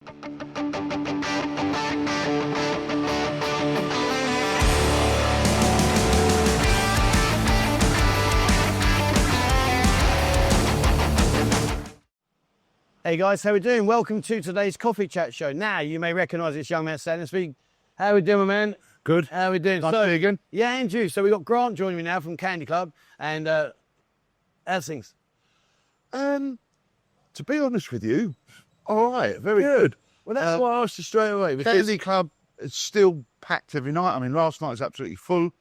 Hey guys, how we doing? Welcome to today's Coffee Chat Show. Now, you may recognise this young man standing speak. How we doing, my man? Good. How we doing? Nice to see you again. Yeah, and you. So we got Grant joining me now from Candy Club, and how's things? To be honest with you, all right, very good. Well, that's why I asked you straight away. Candy Club is still packed every night. I mean, last night was absolutely full.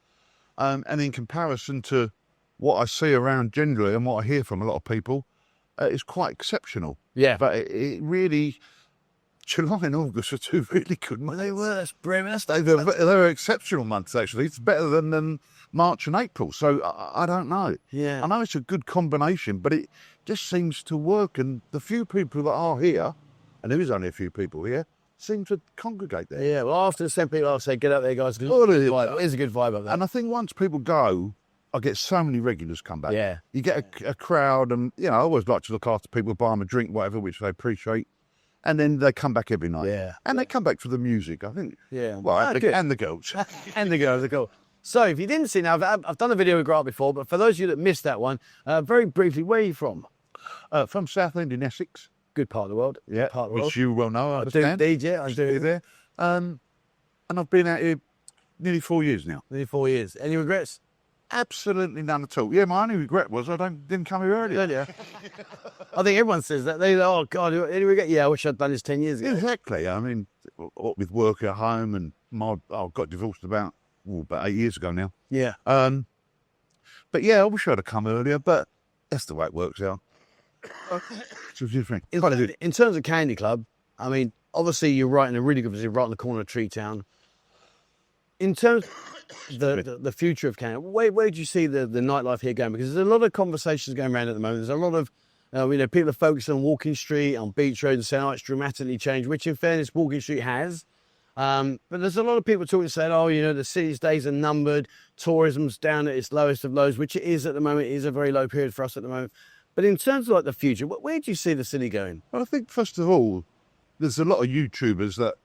And in comparison to what I see around generally and what I hear from a lot of people, it's quite exceptional. Yeah. But it really, July and August were two really good months. They were. That's brilliant. They were exceptional months, actually. It's better than March and April. So I don't know. Yeah. I know it's a good combination, but it just seems to work. And the few people that are here, and there is only a few people here, seem to congregate there. Yeah, well, after the same people, I'll say, get out there, guys. Oh, It's a good vibe up there. And I think once people go, I get so many regulars come back. Yeah. You get a crowd, and, you know, I always like to look after people, buy them a drink, whatever, which they appreciate. And then they come back every night. Yeah. And they come back for the music, I think. Yeah. Well, and the girls. And the girls are cool. So, if you didn't see now, I've done a video with Grant before, but for those of you that missed that one, very briefly, where are you from? From Southend in Essex. Good part of the world. Yeah, Part of the world. which you well know, I I do understand. indeed, yeah, I do. Stay there. And I've been out here nearly 4 years now. Nearly 4 years. Any regrets? Absolutely none at all. Yeah, my only regret was I didn't come here earlier. I think everyone says that. They oh God, any regret? Yeah, I wish I'd done this 10 years ago. Exactly. I mean, what with work at home and I got divorced about 8 years ago now. Yeah. But yeah, I wish I'd have come earlier, but that's the way it works out. So what do you think? In terms of Candy Club, I mean, obviously you're right in a really good position, right on the corner of Tree Town. In terms of the future of Canada, where do you see the nightlife here going? Because there's a lot of conversations going around at the moment. There's a lot of, people are focused on Walking Street, on Beach Road, and saying, oh, it's dramatically changed, which in fairness, Walking Street has. But there's a lot of people talking, saying, oh, the city's days are numbered, tourism's down at its lowest of lows, which it is at the moment. It is a very low period for us at the moment. But in terms of like the future, where do you see the city going? Well, I think, first of all, there's a lot of YouTubers that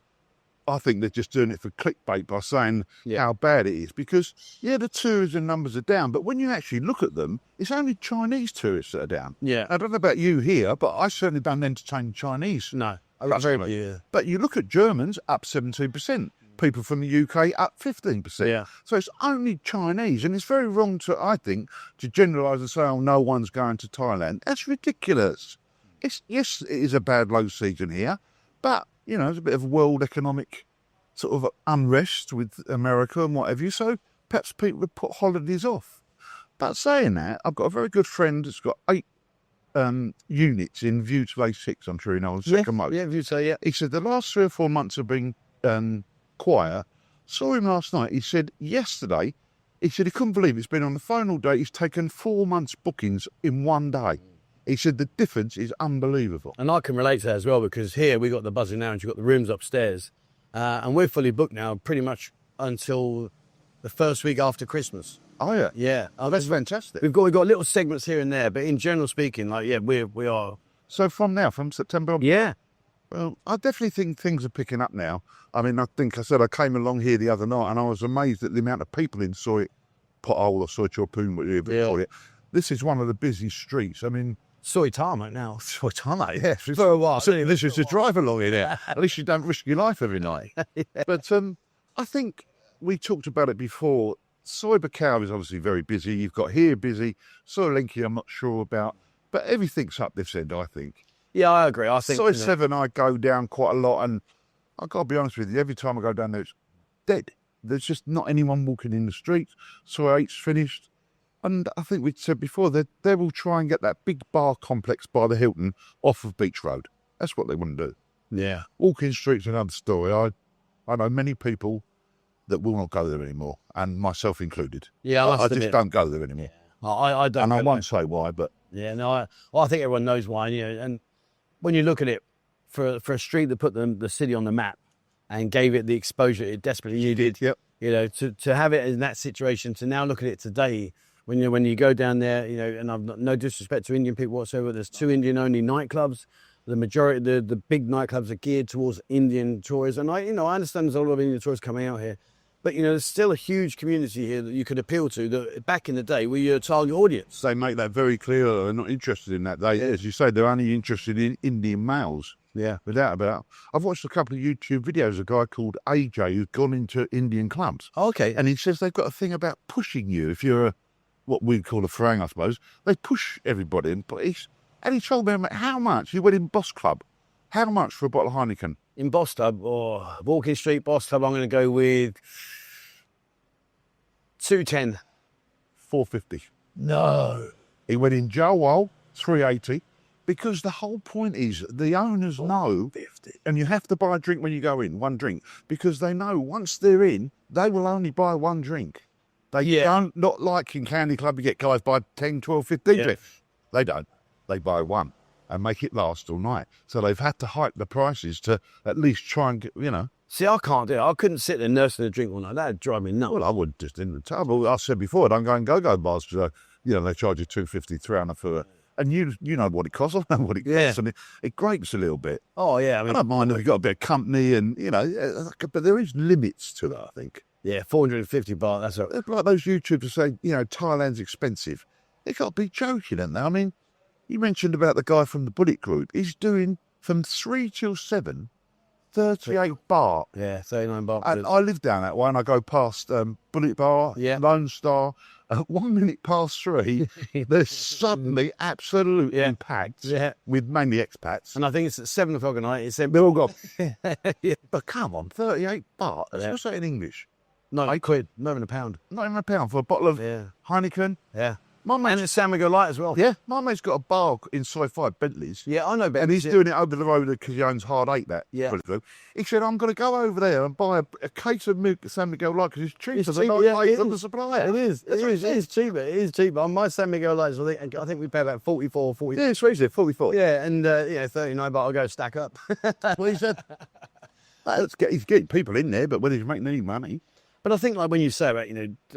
I think they're just doing it for clickbait by saying how bad it is. Because, the tourism numbers are down, but when you actually look at them, it's only Chinese tourists that are down. Yeah. I don't know about you here, but I certainly don't entertain Chinese. No. Very, But you look at Germans, up 17%. People from the UK, up 15%. Yeah. So it's only Chinese. And it's very wrong, I think, to generalise and say, oh, no one's going to Thailand. That's ridiculous. Yes, it is a bad low season here, but, there's a bit of world economic sort of unrest with America and what have you. So perhaps people would put holidays off. But saying that, I've got a very good friend that's got 8 units in View to A6, I'm sure you know, on second most. Yeah, View to A, yeah. He said the last 3 or 4 months have been quiet. Saw him last night. He said yesterday, he couldn't believe it's been on the phone all day. He's taken 4 months' bookings in one day. He said the difference is unbelievable. And I can relate to that as well, because here we got the buzzing lounge, you've got the rooms upstairs, and we're fully booked now pretty much until the first week after Christmas. Oh, yeah? Yeah. That's fantastic. We've got little segments here and there, but in general speaking, we are. So from September on? Yeah. Well, I definitely think things are picking up now. I mean, I think I said I came along here the other night and I was amazed at the amount of people in Soi Buakhao or Soi Buakhao, whatever you call it. This is one of the busy streets. I mean, Soi Tarmac now. Soi Tarmac, yes. For a while. Certainly this is to drive along in there. At least you don't risk your life every night. But I think we talked about it before. Soi Buakhao is obviously very busy. You've got here busy. Soi Linky I'm not sure about. But everything's up this end, I think. Yeah, I agree. I think Soi 7 I go down quite a lot, and I've got to be honest with you, every time I go down there it's dead. There's just not anyone walking in the streets. Soi 8's finished. And I think we said before, they will try and get that big bar complex by the Hilton off of Beach Road. That's what they want to do. Yeah. Walking streets another story. I know many people that will not go there anymore, and myself included. Yeah, I just don't go there anymore. Yeah. I don't. And I won't say why, but yeah, no. I think everyone knows why. And when you look at it, for a street that put the city on the map and gave it the exposure it desperately needed. Yep. To have it in that situation, to now look at it today. When you go down there, and I've no disrespect to Indian people whatsoever, there's 2 Indian-only nightclubs. the majority, the big nightclubs are geared towards Indian tourists. And I understand there's a lot of Indian tourists coming out here, but there's still a huge community here that you could appeal to. That back in the day were your target audience. They make that very clear. They're not interested in that. As you say, they're only interested in Indian males. Yeah, without a doubt. I've watched a couple of YouTube videos. A guy called AJ who's gone into Indian clubs. Okay, and he says they've got a thing about pushing you. If you're what we call a farang, I suppose, they push everybody. And he told me how much. He went in Boss Club. How much for a bottle of Heineken? In Boss Club or Walking Street Boss Club, I'm going to go with 210. 450. No. He went in Jawal, 380, because the whole point is the owners know, and you have to buy a drink when you go in, one drink, because they know once they're in, they will only buy one drink. They don't, not like in Candy Club, you get guys buy 10, 12, 15 drinks. They don't. They buy one and make it last all night. So they've had to hike the prices to at least try and get, See, I can't do it. I couldn't sit there nursing a drink all night. That'd drive me nuts. Well, I would just in the tub. I said before, I don't go in go-go bars because, they charge you $250, $300 for and you know what it costs. I know what it costs, and it grapes a little bit. Oh, yeah. I don't mind if you've got a bit of company and, but there is limits to that, I think. Yeah, 450 baht, that's all. Like those YouTubers say, Thailand's expensive. They've got to be joking, haven't they? I mean, you mentioned about the guy from the Bullet Group. He's doing from 3 till 7, 38 baht. Yeah, 39 baht. And I live down that way and I go past Bullet Bar, Lone Star. 1 minute past 3, they're suddenly absolutely packed with mainly expats. And I think it's at 7 o'clock at night. It's They're all gone. But come on, 38 baht. What's that in English? No, £8. Not even a pound. Not even a pound for a bottle of Heineken. Yeah. And it's San Miguel Light as well. Yeah, my mate's got a bar in Soi Bentley's. Yeah, I know Bentley's. And he's doing it over the road because he owns Hard 8, that. Yeah. He said, I'm going to go over there and buy a case of San Miguel Light because it's cheaper than the supplier. It is cheaper. It is cheaper. On my San Miguel Lights, I think we pay about 44, 40. Yeah, it's reasonable, 44. Yeah, and 39 baht, I'll go stack up. That's what he said. He's getting people in there, but whether he's making any money. But I think, like when you say about,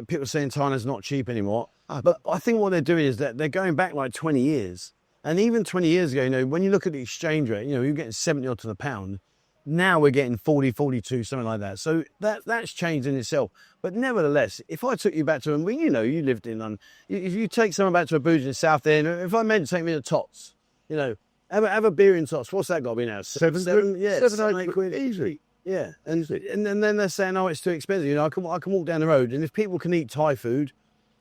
people saying Thailand's not cheap anymore, but I think what they're doing is that they're going back like 20 years. And even 20 years ago, when you look at the exchange rate, you're getting 70 odd to the pound. Now we're getting 40, 42, something like that. So that's changed in itself. But nevertheless, if I took you back to, you lived in London. If you take someone back to a booze in the South End, if I meant to take me to Tots, have a beer in Tots, what's that got to be now? Seven, yeah, 8 quid. Easy. Yeah, and then they're saying, oh, it's too expensive. I can walk down the road, and if people can eat Thai food,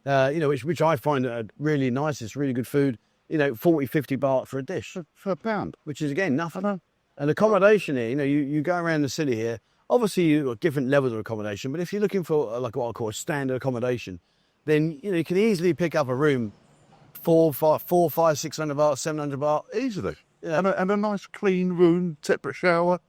which I find really nice, it's really good food, 40, 50 baht for a dish. For a pound. Which is, again, nothing. And accommodation here, you go around the city here, obviously you've got different levels of accommodation, but if you're looking for like what I call a standard accommodation, then, you can easily pick up a room, 400, 500, 600 baht, 700 baht. Easily. Yeah. And a nice clean room, separate shower.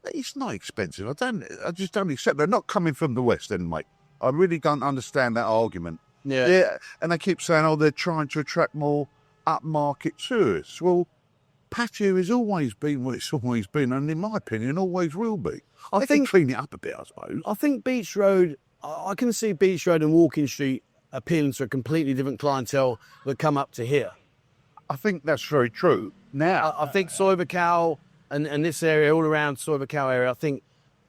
It's not expensive. I just don't accept. They're not coming from the West End, mate. I really don't understand that argument. Yeah. And they keep saying, they're trying to attract more upmarket tourists. Well, Pattaya has always been what it's always been, and in my opinion, always will be. I think clean it up a bit, I suppose. I think Beach Road, I can see Beach Road and Walking Street appealing to a completely different clientele that come up to here. I think that's very true. Now, I think Soi Buakhao and this area, all around Soi Buakhao area, I think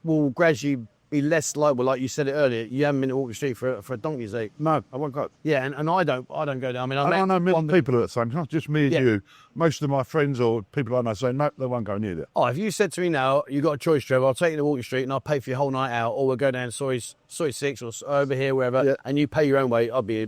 will gradually be less like you said it earlier. You haven't been to Walking Street for a donkey's sake. No, I won't go. Yeah, and I don't go down. I know many people are saying, not just me and you. Most of my friends or people I know say, no, they won't go near there. Oh, if you said to me now, you've got a choice, Trevor, I'll take you to Walking Street and I'll pay for your whole night out, or we'll go down Soi 6 or over here, wherever, and you pay your own way, I'll pay.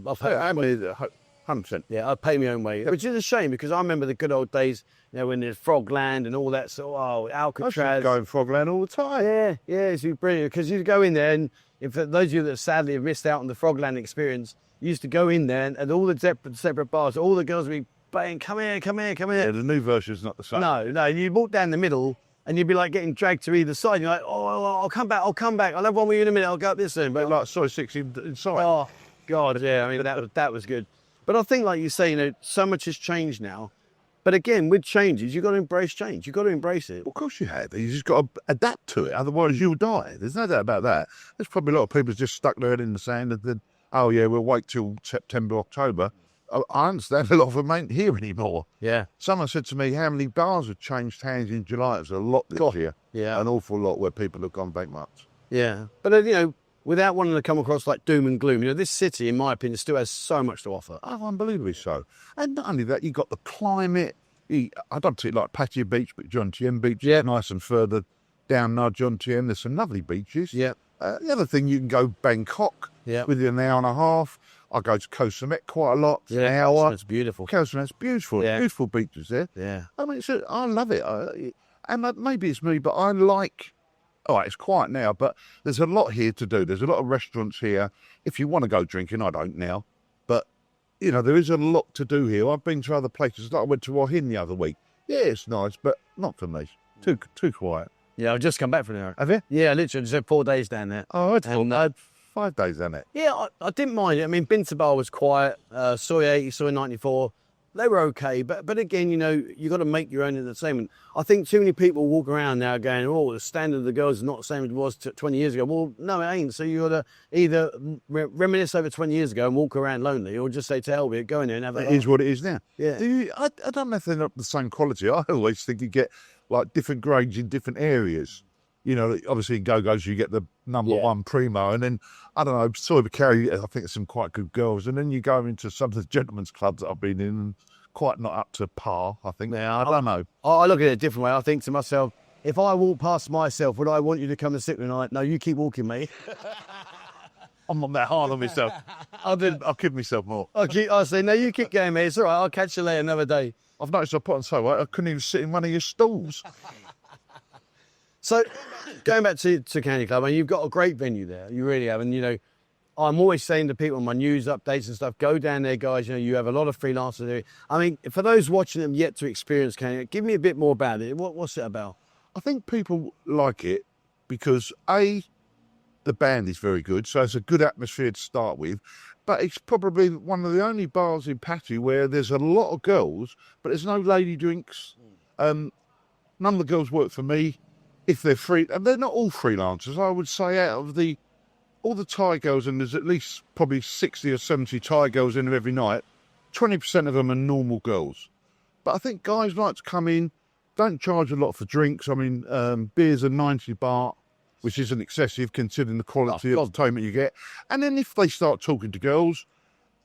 100%. Yeah, I'd pay my own way, which is a shame because I remember the good old days, when there's Frogland and all that sort of, Alcatraz. I go in Frogland all the time. Yeah, it's brilliant because you go in there and for those of you that sadly have missed out on the Frogland experience, you used to go in there and all the separate bars, all the girls would be baying, come here. Yeah, the new version's not the same. No, you walk down the middle and you'd be like getting dragged to either side. You're like, I'll come back. I'll have one with you in a minute. I'll go up this end. But like Soi 6 inside. Oh, God, yeah. I mean, that was good. But I think, like you say, so much has changed now. But again, with changes, you've got to embrace change. You've got to embrace it. Well, of course you have. You just got to adapt to it. Otherwise, you'll die. There's no doubt about that. There's probably a lot of people just stuck their head in the sand and then, we'll wait till September, October. I understand a lot of them ain't here anymore. Yeah. Someone said to me, how many bars have changed hands in July? It's a lot this year. Yeah. An awful lot where people have gone bankrupt. Yeah. But, you know, without wanting to come across like doom and gloom, you know, this city, in my opinion, still has so much to offer. Oh, unbelievably so. And not only that, you've got the climate. I don't see it like Pattaya Beach, but John Tien Beach is nice and further down now John Tien. There's some lovely beaches. Yeah. The other thing, you can go Bangkok within an hour and a half. I go to Koh Samet quite a lot. Yeah, an hour. It's beautiful. Koh Samet's beautiful. Yeah. Beautiful beaches there. Yeah. I mean, I love it. And maybe it's me, but I like... All right, it's quiet now, but there's a lot here to do. There's a lot of restaurants here. If you want to go drinking, I don't now. But, you know, there is a lot to do here. I've been to other places. Like I went to Wahin the other week. Yeah, it's nice, but not for me. Too quiet. Yeah, I've just come back from there. Have you? Yeah, literally just had 4 days down there. Oh, I had 5 days on it. Yeah, I didn't mind it. I mean, Binta Bar was quiet. Soi 80, Soi 94, they were okay. But again, you know, you got to make your own entertainment. I think too many people walk around now going, oh, the standard of the girls is not the same as it was 20 years ago. Well, no, it ain't. So you got to either reminisce over 20 years ago and walk around lonely, or just say to hell with it, go in there and have It is what it is now. Yeah. I don't know if they're not the same quality. I always think you get like different grades in different areas. You know, obviously in Go-Go's you get the number one primo, and then, I don't know, Soi Buakhao, I think there's some quite good girls, and then you go into some of the gentlemen's clubs that I've been in, and quite not up to par, I think. Yeah, I don't know. I look at it a different way. I think to myself, if I walk past myself, would I want you to come and sit with me tonight? No, you keep walking, mate. I'm not that hard on myself. I'll give myself more. I say, no, you keep going, mate. It's all right. I'll catch you later another day. I've noticed I put on so well, I couldn't even sit in one of your stalls. So, going back to Candy Club, I mean, you've got a great venue there. You really have. And, you know, I'm always saying to people on my news updates and stuff, go down there, guys. You know, you have a lot of freelancers there. I mean, for those watching them yet to experience Candy, give me a bit more about it. What's it about? I think people like it because, A, the band is very good, so it's a good atmosphere to start with. But it's probably one of the only bars in Pattaya where there's a lot of girls, but there's no lady drinks. None of the girls work for me. If they're free, and they're not all freelancers, I would say out of all the Thai girls, and there's at least probably 60 or 70 Thai girls in there every night, 20% of them are normal girls. But I think guys like to come in, don't charge a lot for drinks. I mean, beers are 90 baht, which isn't excessive considering the quality of entertainment you get. And then if they start talking to girls,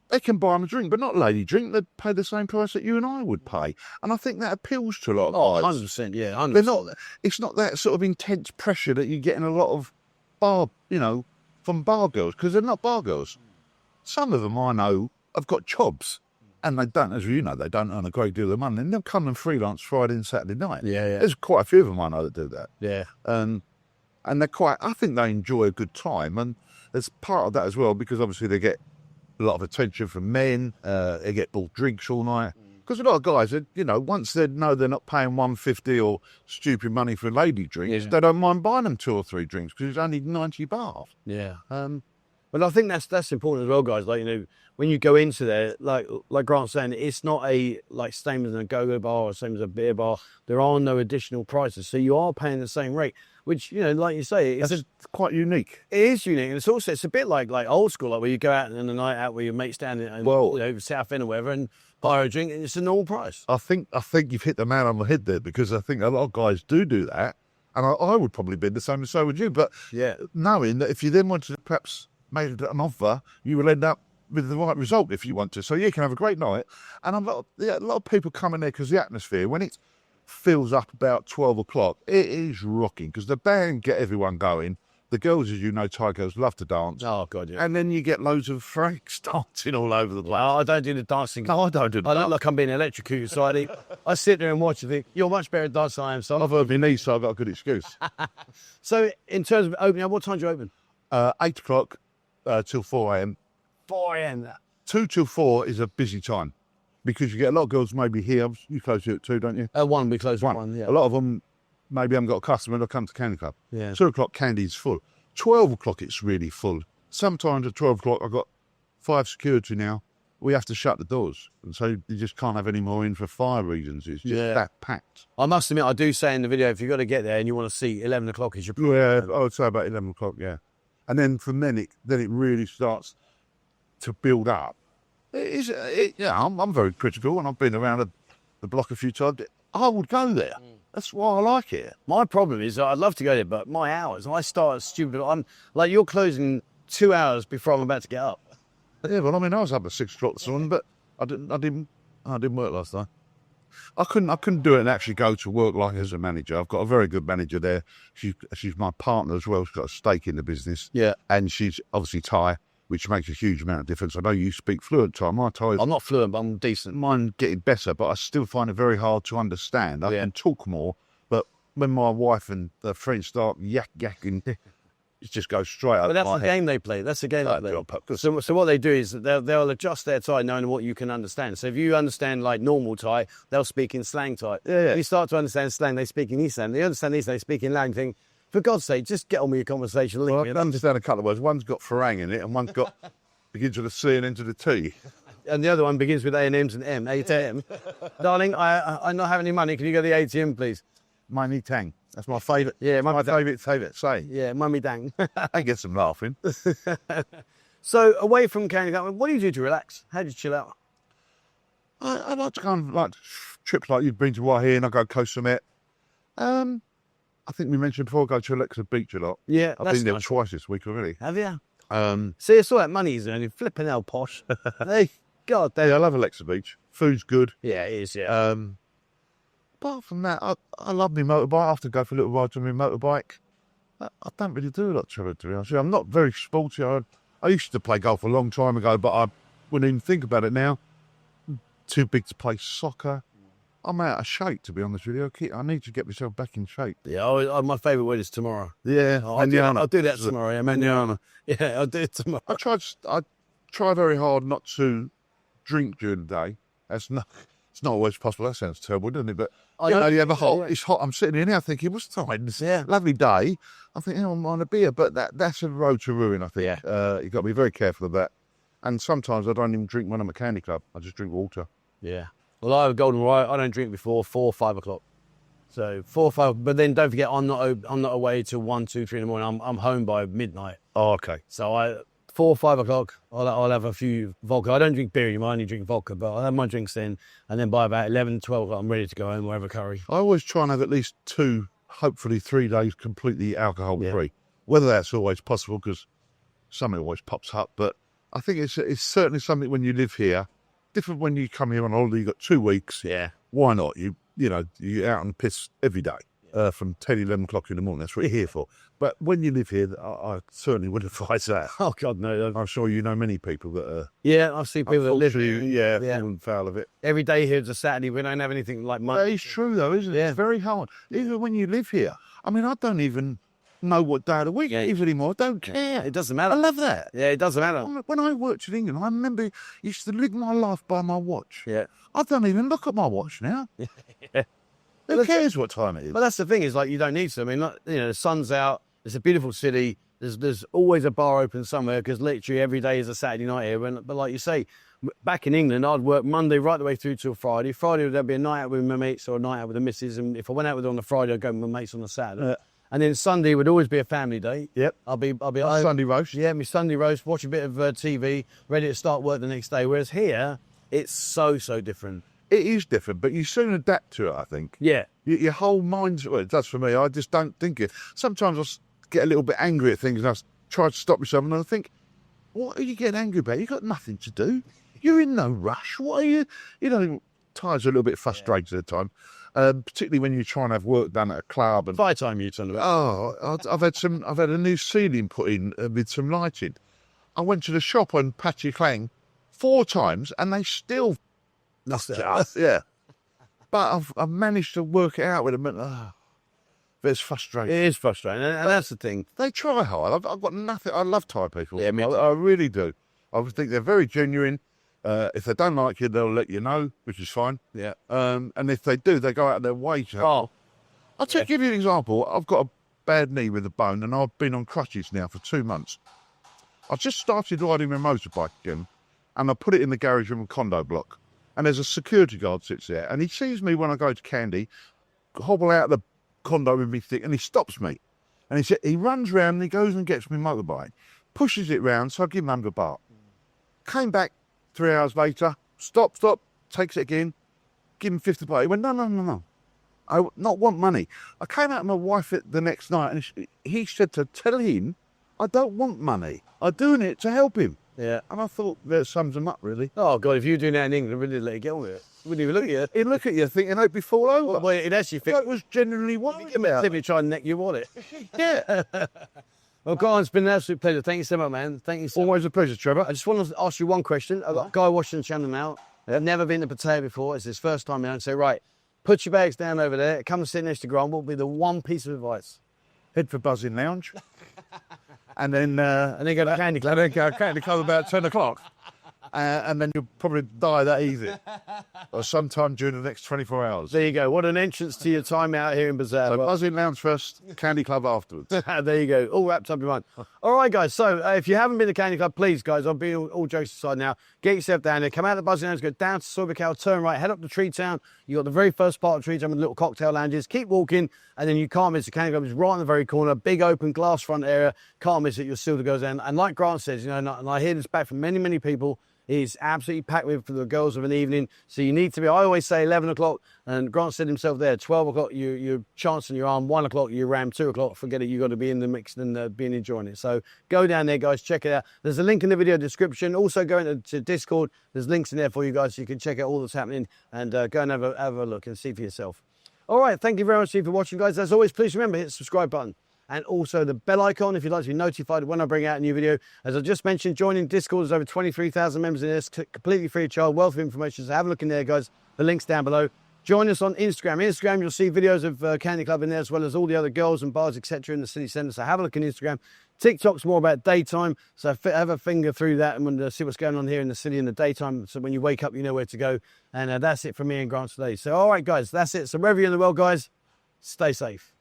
they can buy them a drink, but not a lady drink. They'd pay the same price that you and I would pay. And I think that appeals to a lot of guys. 100%, yeah, 100%. They're not, it's not that sort of intense pressure that you get in a lot of bar, you know, from bar girls, because they're not bar girls. Some of them I know have got jobs, and they don't, as you know, they don't earn a great deal of money. And they'll come and freelance Friday and Saturday night. Yeah. There's quite a few of them I know that do that. Yeah. And they're I think they enjoy a good time. And there's part of that as well, because obviously they get a lot of attention from men. They get bought drinks all night. Because a lot of guys, you know, once they know they're not paying 150 or stupid money for lady drinks, they don't mind buying them 2 or 3 drinks because it's only 90 baht. Yeah. But I think that's important as well, guys. Like, you know, when you go into there, like Grant's saying, it's not same as a go-go bar or same as a beer bar. There are no additional prices, so you are paying the same rate. Which, you know, like you say, it's quite unique. It is unique, and it's a bit like old school, like where you go out on a night out where your mates down in South End or whatever, and buy a drink, and it's a normal price. I think you've hit the man on the head there, because I think a lot of guys do that, and I would probably be the same, and so would you. But knowing that if you then wanted to perhaps make an offer, you will end up with the right result if you want to. So you can have a great night, and a lot of people come in there because the atmosphere, when it fills up about 12 o'clock, it is rocking, because the band get everyone going. The girls, as you know, Thai girls love to dance. Oh, God, yeah. And then you get loads of Franks dancing all over the place. I don't do the dancing. No, I don't do that. I look like I'm being electrocuted, so I sit there and watch and think, you're much better at dancing than I am, son. I've heard my knees, so I've got a good excuse. So, in terms of opening, what time do you open? 8 o'clock till 4 a.m. 4 a.m. 2 till 4 is a busy time, because you get a lot of girls maybe here. You close here at 2, don't you? 1, we close at 1, yeah. A lot of them maybe haven't got a customer, they'll come to Candy Club. Yeah. 2 o'clock, Candy's full. 12 o'clock, it's really full. Sometimes at 12 o'clock, I've got 5 security now. We have to shut the doors. And so you just can't have any more in for fire reasons. It's just that packed. I must admit, I do say in the video, if you've got to get there and you want to see, 11 o'clock is your... Yeah, I would say about 11 o'clock, yeah. And then from then it really starts to build up. I'm very critical, and I've been around the block a few times. I would go there. That's why I like it. My problem is I'd love to go there, but my hours, I start at stupid. I'm like, you're closing 2 hours before I'm about to get up. Yeah, well, I mean, I was up at 6 o'clock this morning, but I didn't work last night. I couldn't do it and actually go to work like as a manager. I've got a very good manager there. She's my partner as well. She's got a stake in the business. Yeah. And she's obviously Thai, which makes a huge amount of difference. I know you speak fluent Thai. My Thai is... I'm not fluent, but I'm decent. Mine getting better, but I still find it very hard to understand. I can talk more, but when my wife and the friends start yakking, it just goes straight up. But that's my the head. game they play. That's the game they play. So, So what they do is they'll adjust their Thai knowing what you can understand. So if you understand like normal Thai, they'll speak in slang Thai. Yeah. If you start to understand slang, they speak in East End. They understand East End, they speak in Lang. Think, for God's sake, just get on with your conversation. well, I can understand a couple of words. One's got farang in it, and one's got begins with a C and ends with a T. And the other one begins with A and M's and M. ATM. Darling, I not have any money. Can you go to the ATM, please? Money tang. That's my favourite. Yeah, my favourite saying. Yeah, mummy dang. I get some laughing. So away from Canada, what do you do to relax? How do you chill out? I like to kind of like trips like you've been to Wahine and I go Koh Samet. I think we mentioned before I go to Alexa Beach a lot. Yeah, I've been there twice this week already. Have you? See, it's all that money is earning. Flipping hell posh. Hey, God. I love Alexa Beach. Food's good. Yeah, it is, yeah. Apart from that, I love my motorbike. I have to go for a little ride on my motorbike. I don't really do a lot of travel, to be honest. I'm not very sporty. I used to play golf a long time ago, but I wouldn't even think about it now. Too big to play soccer. I'm out of shape, to be honest with you. I need to get myself back in shape. Yeah, my favourite word is tomorrow. Yeah, I'll do that tomorrow. Yeah, manana. Yeah, I'll do it tomorrow. I try very hard not to drink during the day. It's not always possible. That sounds terrible, doesn't it? But you have a hot. It's hot. I'm sitting here now thinking, what's the time? It's a lovely day. I'm thinking, I'm on a beer, but that's a road to ruin. I think. Yeah. You've got to be very careful of that. And sometimes I don't even drink when I'm at Candy Club. I just drink water. Yeah. Well, I have a golden rule. I don't drink before 4 or 5 o'clock. So 4 or 5. But then don't forget, I'm not away till 1, 2, 3 in the morning. I'm home by midnight. Oh, okay. So 4 or 5 o'clock, I'll have a few vodka. I don't drink beer anymore. I only drink vodka, but I'll have my drinks then. And then by about 11, 12 o'clock, I'm ready to go home or have a curry. I always try and have at least 2, hopefully 3 days completely alcohol-free. Yeah. Whether that's always possible, because something always pops up. But I think it's certainly something when you live here. Different when you come here on holiday, you've got 2 weeks. Yeah. Why not? You're out and piss every day from 10, 11 o'clock in the morning. That's what you're here for. But when you live here, I certainly would advise that. Oh, God, no. I'm sure you know many people that are... Yeah, I've seen people that live here. Yeah, falling foul of it. Every day here is a Saturday. We don't have anything like Monday. That is true, though, isn't it? Yeah. It's very hard. Even when you live here. I mean, I don't even know what day of the week it is anymore. I don't care. It doesn't matter. I love that. Yeah, it doesn't matter. When I worked in England, I remember I used to live my life by my watch. Yeah. I don't even look at my watch now. Yeah. Who cares what time it is? But that's the thing, is like you don't need to. I mean, the sun's out. It's a beautiful city. There's always a bar open somewhere because literally every day is a Saturday night here. But like you say, back in England, I'd work Monday right the way through till Friday. Friday there'd be a night out with my mates or a night out with the missus. And if I went out with her on the Friday, I'd go with my mates on the Saturday. And then Sunday would always be a family day. Yep. I'll be Sunday roast. Yeah, my Sunday roast, watch a bit of TV, ready to start work the next day. Whereas here, it's so different. It is different, but you soon adapt to it, I think. Yeah. Your whole mind's... Well, it does for me. I just don't think it. Sometimes I get a little bit angry at things and I try to stop myself and I think, what are you getting angry about? You've got nothing to do. You're in no rush. What are you... Ty's a little bit frustrated at the time. Particularly when you're trying to have work done at a club. And By the time you turn about. Oh, I've had a new ceiling put in with some lighting. I went to the shop on Pattaya Nightlife 4 times and they still... Yeah. But I've managed to work it out with them. But it's frustrating. It is frustrating, and that's the thing. They try hard. I've got nothing. I love Thai people. Yeah, me too. I really do. I think they're very genuine. If they don't like you, they'll let you know, which is fine. Yeah. And if they do, they go out of their way to help. I'll give you an example. I've got a bad knee with a bone, and I've been on crutches now for 2 months. I just started riding my motorbike again, and I put it in the garage room condo block. And there's a security guard sits there, and he sees me when I go to Candy, hobble out of the condo with me thick, and he stops me. And he runs round and he goes and gets me motorbike, pushes it round, so I give him 100 baht. Came back 3 hours later, stop, takes it again, give him 50 baht. He went, no. I not want money. I came out to my wife the next night and he said to tell him, I don't want money. I'm doing it to help him. Yeah. And I thought that sums him up, really. Oh, God, if you were doing that in England, we'd let you get on with it. Wouldn't even look at you. He'd look at you thinking, hope you fall over. Well, it'd actually think... That was genuinely worried about. Simply try and neck you, want it? Yeah. Well, Guy, it's been an absolute pleasure. Thank you so much, man. Thank you so much. Always a pleasure, Trevor. I just want to ask you one question. I've got a guy watching the channel now. I've never been to Pattaya before. It's his first time now. And say, right, put your bags down over there. Come and sit next to Grant. What will be the one piece of advice? Head for Buzzing Lounge. and then go to Candy Club. And then go to Candy Club about 10 o'clock. And then you'll probably die that easy. Or sometime during the next 24 hours. There you go. What an entrance to your time out here in Bazaar. So Buzzing Lounge first, Candy Club afterwards. There you go. All wrapped up in one. All right, guys. So if you haven't been to Candy Club, please, guys, I'll be all jokes aside now. Get yourself down there. Come out of the Buzzing Lounge, go down to Soi Buakhao, turn right, head up to Tree Town. You got the very first part of Tree Town with little cocktail lounges. Keep walking, and then you can't miss the Candy Club. It's right in the very corner. Big open glass front area. Can't miss it. You'll see what goes in. And like Grant says, you know, and I hear this back from many people. It's absolutely packed with for the girls of an evening. So you need to be, I always say 11 o'clock, and Grant said himself there, 12 o'clock, you're chancing your arm, 1 o'clock, you ram, 2 o'clock, forget it, you got to be in the mix and being enjoying it. So go down there, guys, check it out. There's a link in the video description. Also go into Discord. There's links in there for you guys so you can check out all that's happening and go and have a look and see for yourself. All right, thank you very much for watching, guys. As always, please remember, hit the subscribe button. And also the bell icon if you'd like to be notified when I bring out a new video. As I just mentioned, joining Discord, there's over 23,000 members in this, completely free of charge, wealth of information. So have a look in there, guys. The link's down below. Join us on Instagram. Instagram, you'll see videos of Candy Club in there, as well as all the other girls and bars, etc. in the city centre. So have a look on Instagram. TikTok's more about daytime, so have a finger through that and see what's going on here in the city in the daytime. So when you wake up, you know where to go. And that's it from me and Grant today. So all right, guys, that's it. So wherever you're in the world, guys, stay safe.